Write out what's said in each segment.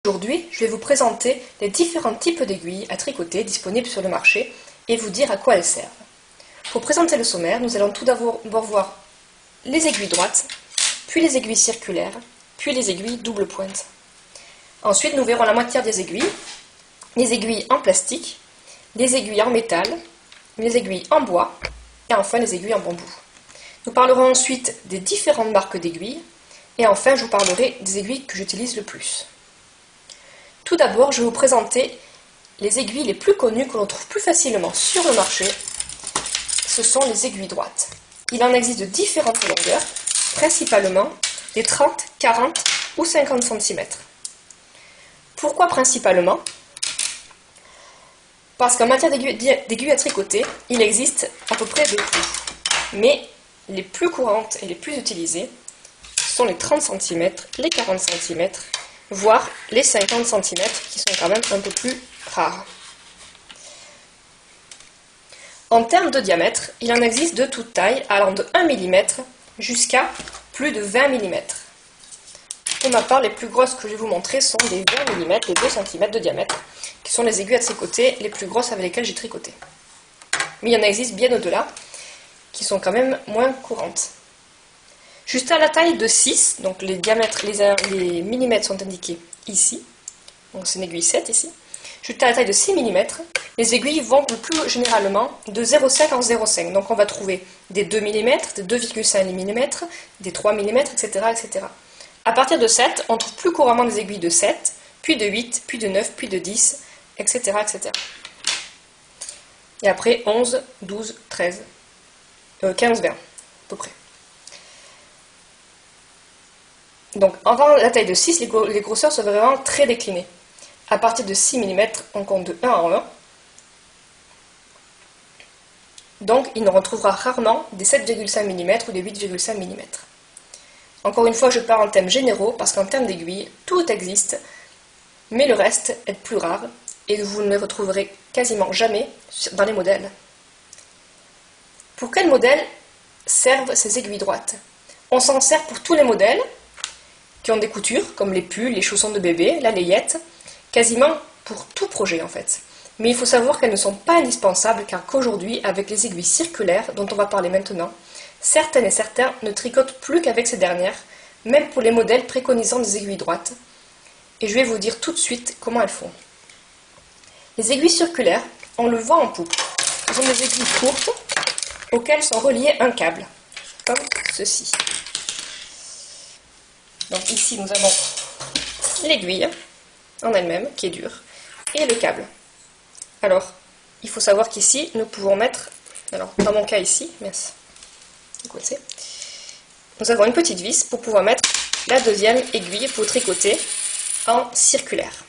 Aujourd'hui, je vais vous présenter les différents types d'aiguilles à tricoter disponibles sur le marché et vous dire à quoi elles servent. Pour présenter le sommaire, nous allons tout d'abord voir les aiguilles droites, puis les aiguilles circulaires, puis les aiguilles double pointe. Ensuite, nous verrons la moitié des aiguilles, les aiguilles en plastique, les aiguilles en métal, les aiguilles en bois et enfin les aiguilles en bambou. Nous parlerons ensuite des différentes marques d'aiguilles et enfin je vous parlerai des aiguilles que j'utilise le plus. Tout d'abord, je vais vous présenter les aiguilles les plus connues que l'on trouve plus facilement sur le marché. Ce sont les aiguilles droites. Il en existe de différentes longueurs, principalement des 30, 40 ou 50 cm. Pourquoi principalement? Parce qu'en matière d'aiguilles à tricoter, il existe à peu près de tout. Mais les plus courantes et les plus utilisées sont les 30 cm, les 40 cm, voire les 50 cm qui sont quand même un peu plus rares. En termes de diamètre, il en existe de toute taille, allant de 1 mm jusqu'à plus de 20 mm. Pour ma part, les plus grosses que je vais vous montrer sont les 20 mm, les 2 cm de diamètre, qui sont les aiguilles à tricoter les plus grosses avec lesquelles j'ai tricoté. Mais il y en existe bien au-delà, qui sont quand même moins courantes. Jusqu'à la taille de 6, donc les diamètres, les millimètres sont indiqués ici, donc c'est une aiguille 7 ici. Jusqu'à la taille de 6 mm, les aiguilles vont le plus généralement de 0,5 en 0,5. Donc on va trouver des 2 mm, des 2,5 mm, des 3 mm, etc., etc. À partir de 7, on trouve plus couramment des aiguilles de 7, puis de 8, puis de 9, puis de 10, etc., etc. Et après 11, 12, 13, 15, 20, à peu près. Donc, avant la taille de 6, les grosseurs sont vraiment très déclinées. À partir de 6 mm, on compte de 1 en 1. Donc, il nous retrouvera rarement des 7,5 mm ou des 8,5 mm. Encore une fois, je pars en thèmes généraux, parce qu'en termes d'aiguilles, tout existe, mais le reste est plus rare, et vous ne les retrouverez quasiment jamais dans les modèles. Pour quel modèle servent ces aiguilles droites? On s'en sert pour tous les modèles qui ont des coutures, comme les pulls, les chaussons de bébé, la layette, quasiment pour tout projet en fait. Mais il faut savoir qu'elles ne sont pas indispensables car qu'aujourd'hui, avec les aiguilles circulaires, dont on va parler maintenant, certaines et certains ne tricotent plus qu'avec ces dernières, même pour les modèles préconisant des aiguilles droites. Et je vais vous dire tout de suite comment elles font. Les aiguilles circulaires, on le voit en poupe. Ce sont des aiguilles courtes auxquelles sont reliés un câble, comme ceci. Donc ici, nous avons l'aiguille en elle-même, qui est dure, et le câble. Alors, il faut savoir qu'ici, nous pouvons mettre, alors dans mon cas ici, nous avons une petite vis pour pouvoir mettre la deuxième aiguille pour tricoter en circulaire.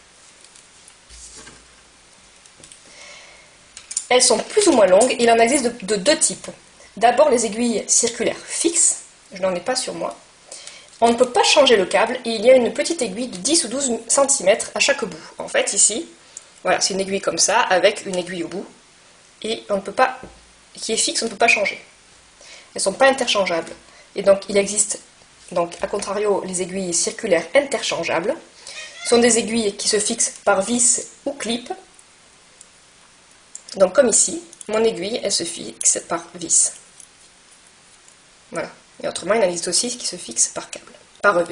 Elles sont plus ou moins longues, il en existe de deux types. D'abord les aiguilles circulaires fixes, je n'en ai pas sur moi. On ne peut pas changer le câble et il y a une petite aiguille de 10 ou 12 cm à chaque bout. En fait, ici, voilà, c'est une aiguille comme ça, avec une aiguille au bout. Et on ne peut pas, qui est fixe, on ne peut pas changer. Elles ne sont pas interchangeables. Et donc, il existe, donc, à contrario, les aiguilles circulaires interchangeables. Ce sont des aiguilles qui se fixent par vis ou clip. Donc, comme ici, mon aiguille, elle se fixe par vis. Voilà. Et autrement, il existe aussi qui se fixe par câble, par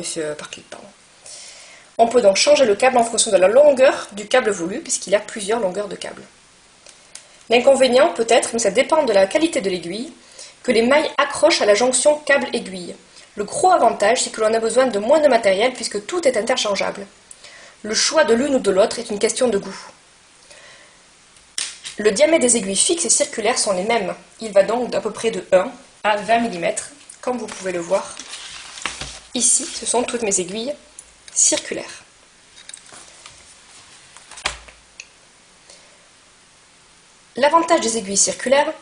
clip. Pardon. On peut donc changer le câble en fonction de la longueur du câble voulu, puisqu'il y a plusieurs longueurs de câble. L'inconvénient peut-être, mais ça dépend de la qualité de l'aiguille, que les mailles accrochent à la jonction câble-aiguille. Le gros avantage, c'est que l'on a besoin de moins de matériel, puisque tout est interchangeable. Le choix de l'une ou de l'autre est une question de goût. Le diamètre des aiguilles fixes et circulaires sont les mêmes. Il va donc d'à peu près de 1 à 20 mm. Comme vous pouvez le voir, ici, ce sont toutes mes aiguilles circulaires. L'avantage des aiguilles circulaires,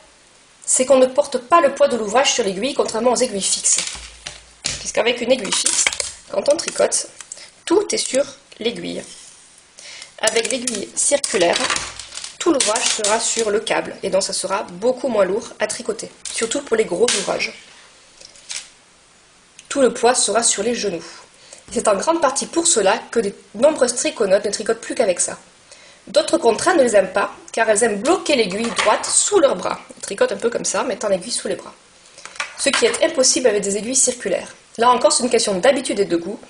c'est qu'on ne porte pas le poids de l'ouvrage sur l'aiguille, contrairement aux aiguilles fixes. Puisqu'avec une aiguille fixe, quand on tricote, tout est sur l'aiguille. Avec l'aiguille circulaire, tout l'ouvrage sera sur le câble, et donc ça sera beaucoup moins lourd à tricoter, surtout pour les gros ouvrages. Tout le poids sera sur les genoux. C'est en grande partie pour cela que de nombreuses triconautes ne tricotent plus qu'avec ça. D'autres contrats ne les aiment pas, car elles aiment bloquer l'aiguille droite sous leurs bras. Elles tricotent un peu comme ça, mettant l'aiguille sous les bras. Ce qui est impossible avec des aiguilles circulaires. Là encore, c'est une question d'habitude et de goût.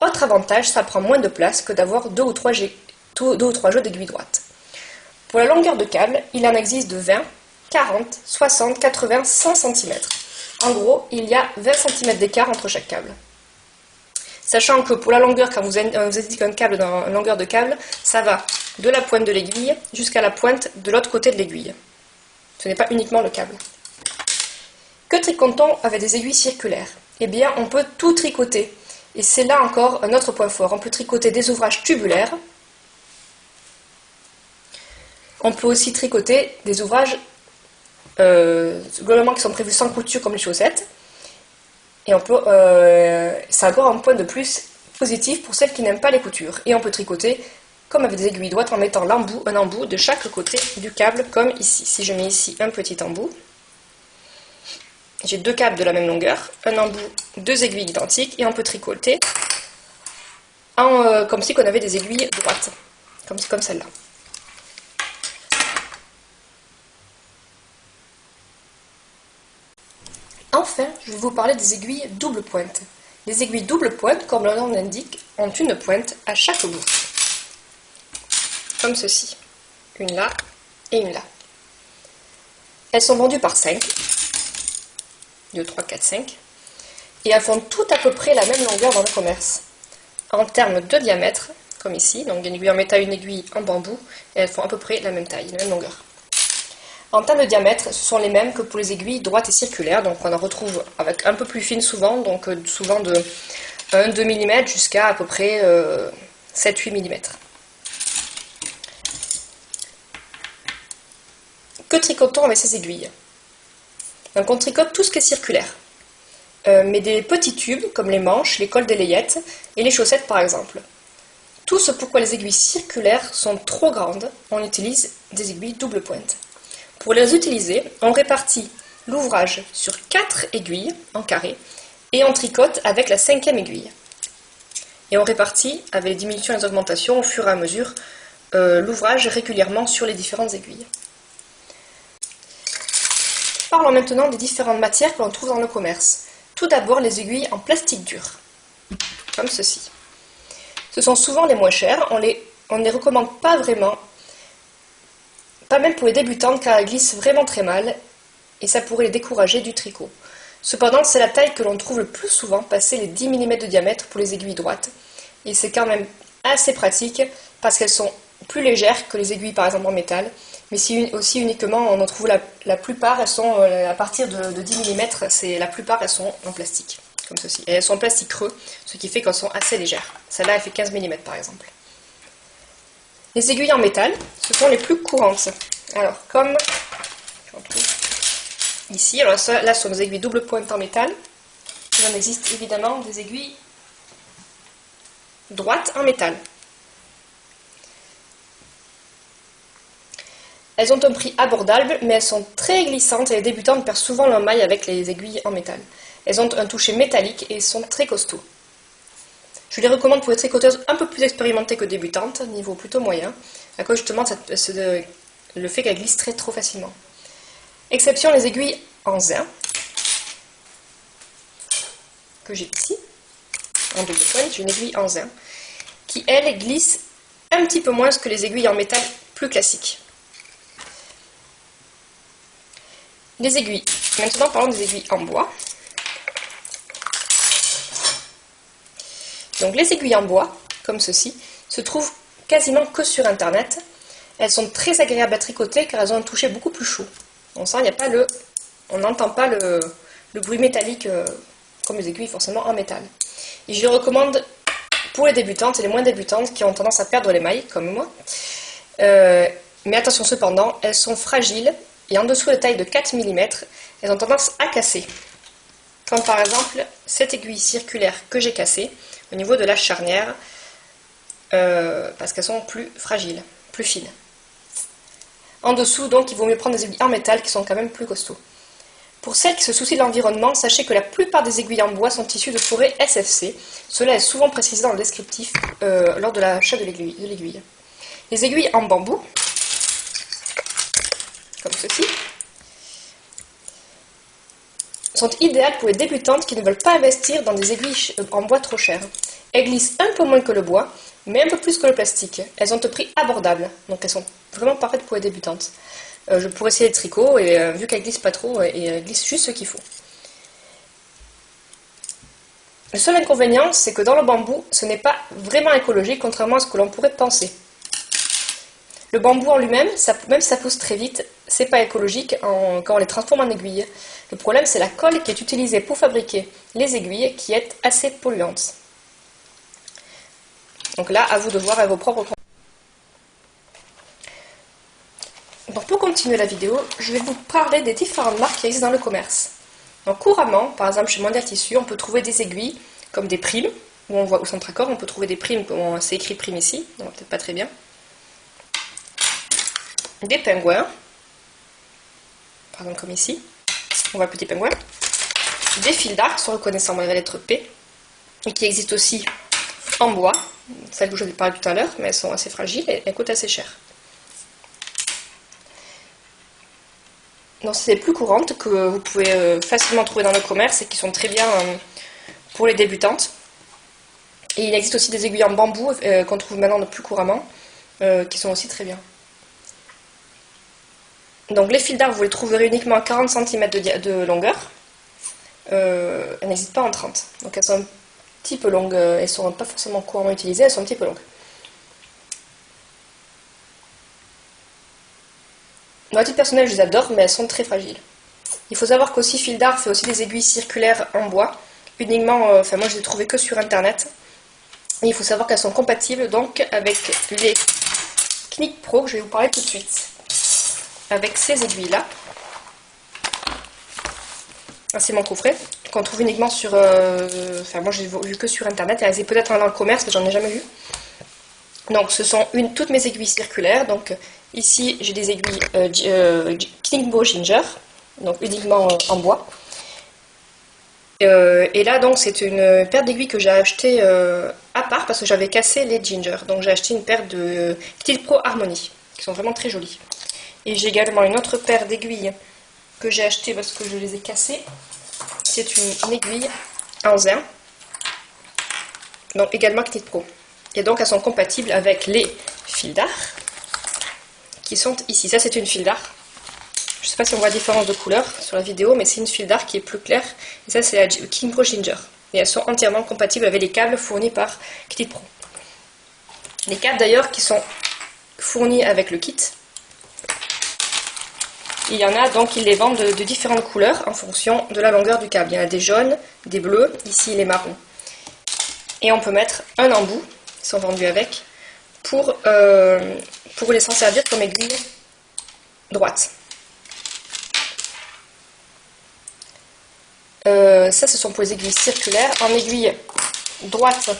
Autre avantage, ça prend moins de place que d'avoir deux ou trois jeux d'aiguilles droites. Pour la longueur de câble, il en existe de 20, 40, 60, 80, 100 cm. En gros, il y a 20 cm d'écart entre chaque câble. Sachant que pour la longueur, quand vous indiquez un câble dans une longueur de câble, ça va de la pointe de l'aiguille jusqu'à la pointe de l'autre côté de l'aiguille. Ce n'est pas uniquement le câble. Que tricote-t-on avec des aiguilles circulaires? Eh bien, on peut tout tricoter. Et c'est là encore un autre point fort. On peut tricoter des ouvrages tubulaires. On peut aussi tricoter des ouvrages globalement qui sont prévus sans couture comme les chaussettes. Et on peut, c'est encore un point de plus positif pour celles qui n'aiment pas les coutures. Et on peut tricoter comme avec des aiguilles droites en mettant un embout de chaque côté du câble comme ici. Si je mets ici un petit embout, j'ai deux câbles de la même longueur, un embout, deux aiguilles identiques et on peut tricoter comme si on avait des aiguilles droites, comme celle-là. Enfin, je vais vous parler des aiguilles double pointe. Les aiguilles double pointe, comme leur nom l'indique, ont une pointe à chaque bout. Comme ceci. Une là et une là. Elles sont vendues par 5. 2, 3, 4, 5. Et elles font toutes à peu près la même longueur dans le commerce. En termes de diamètre, comme ici, donc une aiguille en métal, une aiguille en bambou, et elles font à peu près la même taille, la même longueur. En termes de diamètre, ce sont les mêmes que pour les aiguilles droites et circulaires, donc on en retrouve avec un peu plus fines souvent, donc souvent de 1-2 mm jusqu'à à peu près 7-8 mm. Que tricote-t-on avec ces aiguilles? Donc on tricote tout ce qui est circulaire, mais des petits tubes comme les manches, les cols des layettes et les chaussettes par exemple. Tout ce pourquoi les aiguilles circulaires sont trop grandes, on utilise des aiguilles double pointe. Pour les utiliser, on répartit l'ouvrage sur 4 aiguilles en carré et on tricote avec la 5e aiguille. Et on répartit avec les diminutions et les augmentations au fur et à mesure l'ouvrage régulièrement sur les différentes aiguilles. Parlons maintenant des différentes matières que l'on trouve dans le commerce. Tout d'abord les aiguilles en plastique dur, comme ceci. Ce sont souvent les moins chères, on ne les recommande pas vraiment, pas même pour les débutantes car elles glissent vraiment très mal et ça pourrait les décourager du tricot. Cependant, c'est la taille que l'on trouve le plus souvent, passer les 10 mm de diamètre pour les aiguilles droites. Et c'est quand même assez pratique parce qu'elles sont plus légères que les aiguilles par exemple en métal. Mais si aussi uniquement, on en trouve la plupart, elles sont à partir de 10 mm, la plupart elles sont en plastique, comme ceci. Et elles sont en plastique creux, ce qui fait qu'elles sont assez légères. Celle-là, elle fait 15 mm par exemple. Les aiguilles en métal, ce sont les plus courantes. Alors, comme j'en trouve ici, alors ça, là, ce sont des aiguilles double pointe en métal. Il en existe évidemment des aiguilles droites en métal. Elles ont un prix abordable, mais elles sont très glissantes et les débutantes perdent souvent leur maille avec les aiguilles en métal. Elles ont un toucher métallique et sont très costauds. Je les recommande pour les tricoteuses un peu plus expérimentées que débutantes, niveau plutôt moyen, à cause justement de le fait qu'elles glissent trop facilement. Exception les aiguilles en zin, que j'ai ici, en double pointe, j'ai une aiguille en zin, qui elle glisse un petit peu moins que les aiguilles en métal plus classiques. Les aiguilles, maintenant parlons des aiguilles en bois. Donc les aiguilles en bois, comme ceci, se trouvent quasiment que sur internet. Elles sont très agréables à tricoter car elles ont un toucher beaucoup plus chaud. On sent, on n'entend pas le bruit métallique comme les aiguilles forcément en métal. Et je les recommande pour les débutantes et les moins débutantes qui ont tendance à perdre les mailles, comme moi. Mais attention cependant, elles sont fragiles et en dessous de taille de 4 mm, elles ont tendance à casser. Comme par exemple cette aiguille circulaire que j'ai cassée au niveau de la charnière, parce qu'elles sont plus fragiles, plus fines. En dessous, donc, il vaut mieux prendre des aiguilles en métal qui sont quand même plus costauds. Pour celles qui se soucient de l'environnement, sachez que la plupart des aiguilles en bois sont issues de forêts SFC. Cela est souvent précisé dans le descriptif lors de l'achat de l'aiguille. Les aiguilles en bambou, comme ceci, sont idéales pour les débutantes qui ne veulent pas investir dans des aiguilles en bois trop chères. Elles glissent un peu moins que le bois, mais un peu plus que le plastique. Elles ont un prix abordable, donc elles sont vraiment parfaites pour les débutantes. Je pourrais essayer le tricot, et vu qu'elles glissent pas trop, et elles glissent juste ce qu'il faut. Le seul inconvénient, c'est que dans le bambou, ce n'est pas vraiment écologique, contrairement à ce que l'on pourrait penser. Le bambou en lui-même, même si ça pousse très vite, c'est pas écologique quand on les transforme en aiguilles. Le problème, c'est la colle qui est utilisée pour fabriquer les aiguilles qui est assez polluante. Donc là, à vous de voir à vos propres conclusions. Donc pour continuer la vidéo, je vais vous parler des différentes marques qui existent dans le commerce. Donc couramment, par exemple chez Mondial Tissu, on peut trouver des aiguilles comme des primes, où on voit au Centracor, on peut trouver des primes, c'est écrit prime ici, donc peut-être pas très bien. Des pingouins, par exemple comme ici, on voit le petit pingouin. Des fils d'arc, sont reconnaissants malgré lettre P, et qui existent aussi en bois, celles que je vous ai parlé tout à l'heure, mais elles sont assez fragiles et elles coûtent assez cher. Donc c'est les plus courantes que vous pouvez facilement trouver dans le commerce et qui sont très bien pour les débutantes. Et il existe aussi des aiguilles en bambou qu'on trouve maintenant de plus couramment, qui sont aussi très bien. Donc les fils d'arc, vous les trouverez uniquement à 40 cm de longueur. Elles n'existent pas en 30. Donc elles sont un petit peu longues, elles ne sont pas forcément couramment utilisées, elles sont un petit peu longues. Moi, à titre personnel, je les adore, mais elles sont très fragiles. Il faut savoir qu'aussi Fil d'Art fait aussi des aiguilles circulaires en bois, uniquement, moi je les ai trouvées que sur internet. Et il faut savoir qu'elles sont compatibles donc avec les Knick Pro que je vais vous parler tout de suite. Avec ces aiguilles-là. C'est mon coffret, qu'on trouve uniquement sur... moi je les ai vu que sur internet, elles étaient peut-être dans le commerce, mais j'en ai jamais vu. Donc ce sont toutes mes aiguilles circulaires, donc... Ici, j'ai des aiguilles Knick Pro Ginger, donc uniquement en bois. Et là, donc, c'est une paire d'aiguilles que j'ai achetée à part parce que j'avais cassé les Ginger. Donc, j'ai acheté une paire de Knick Pro Harmony, qui sont vraiment très jolies. Et j'ai également une autre paire d'aiguilles que j'ai achetée parce que je les ai cassées. C'est une aiguille en zin, donc également Knick Pro. Et donc, elles sont compatibles avec les fils d'art. Qui sont ici. Ça, c'est une fil d'art. Je ne sais pas si on voit la différence de couleur sur la vidéo, mais c'est une fil d'art qui est plus claire. Et ça, c'est la Knick Pro Ginger. Et elles sont entièrement compatibles avec les câbles fournis par Knick Pro. Les câbles, d'ailleurs, qui sont fournis avec le kit. Il y en a, donc, ils les vendent de différentes couleurs en fonction de la longueur du câble. Il y en a des jaunes, des bleus, ici, les marrons. Et on peut mettre un embout, ils sont vendus avec, pour les s'en servir comme aiguille droite. Ça, ce sont pour les aiguilles circulaires. En aiguille droite,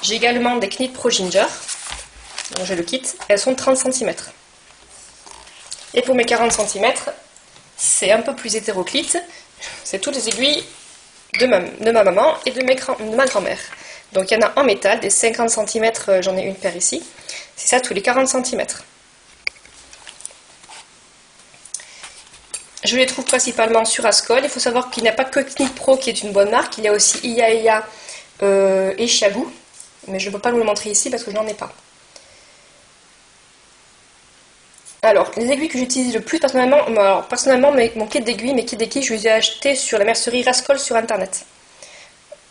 j'ai également des Knick Pro Ginger. Donc j'ai le kit. Elles sont 30 cm. Et pour mes 40 cm, c'est un peu plus hétéroclite. C'est toutes les aiguilles de ma maman et de ma grand-mère. Donc il y en a en métal, des 50 cm, j'en ai une paire ici. C'est ça tous les 40 cm. Je les trouve principalement sur Ascol. Il faut savoir qu'il n'y a pas que Knick Pro qui est une bonne marque. Il y a aussi Iaia et Chiagou. Mais je ne peux pas vous le montrer ici parce que je n'en ai pas. Alors, les aiguilles que j'utilise le plus personnellement, mon kit d'aiguilles, je les ai achetés sur la mercerie Rascol sur internet.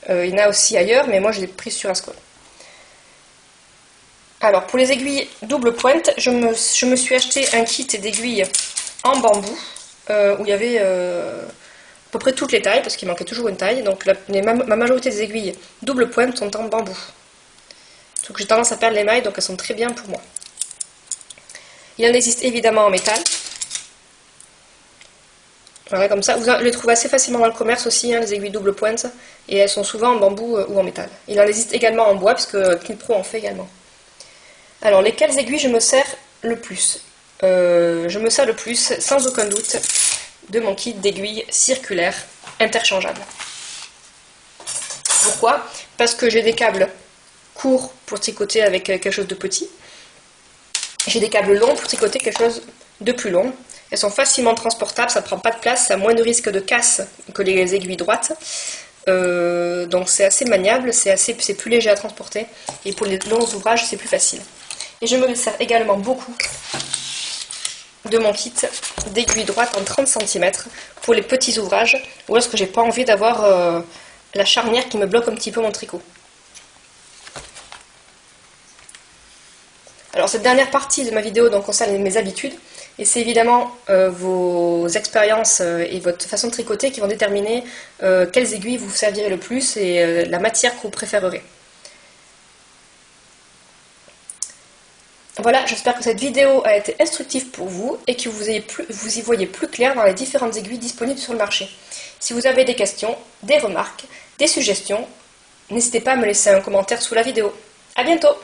Il y en a aussi ailleurs, mais moi je les ai pris sur Ascol. Alors, pour les aiguilles double pointe, je me suis acheté un kit d'aiguilles en bambou, où il y avait à peu près toutes les tailles, parce qu'il manquait toujours une taille. Donc ma majorité des aiguilles double pointe sont en bambou. Donc j'ai tendance à perdre les mailles, donc elles sont très bien pour moi. Il en existe évidemment en métal. Voilà, comme ça. Vous les trouvez assez facilement dans le commerce aussi, les aiguilles double pointe. Et elles sont souvent en bambou ou en métal. Il en existe également en bois, puisque Knick Pro en fait également. Alors, lesquelles aiguilles je me sers le plus? je me sers le plus, sans aucun doute, de mon kit d'aiguilles circulaires interchangeables. Pourquoi? Parce que j'ai des câbles courts pour tricoter avec quelque chose de petit. J'ai des câbles longs pour tricoter quelque chose de plus long. Elles sont facilement transportables, ça ne prend pas de place, ça a moins de risque de casse que les aiguilles droites. Donc c'est assez maniable, c'est plus léger à transporter. Et pour les longs ouvrages, c'est plus facile. Et je me sers également beaucoup de mon kit d'aiguilles droites en 30 cm pour les petits ouvrages ou lorsque j'ai pas envie d'avoir la charnière qui me bloque un petit peu mon tricot. Alors cette dernière partie de ma vidéo donc, concerne mes habitudes et c'est évidemment vos expériences et votre façon de tricoter qui vont déterminer quelles aiguilles vous servirez le plus et la matière que vous préférerez. Voilà, j'espère que cette vidéo a été instructive pour vous et que vous y voyez plus clair dans les différentes aiguilles disponibles sur le marché. Si vous avez des questions, des remarques, des suggestions, n'hésitez pas à me laisser un commentaire sous la vidéo. À bientôt!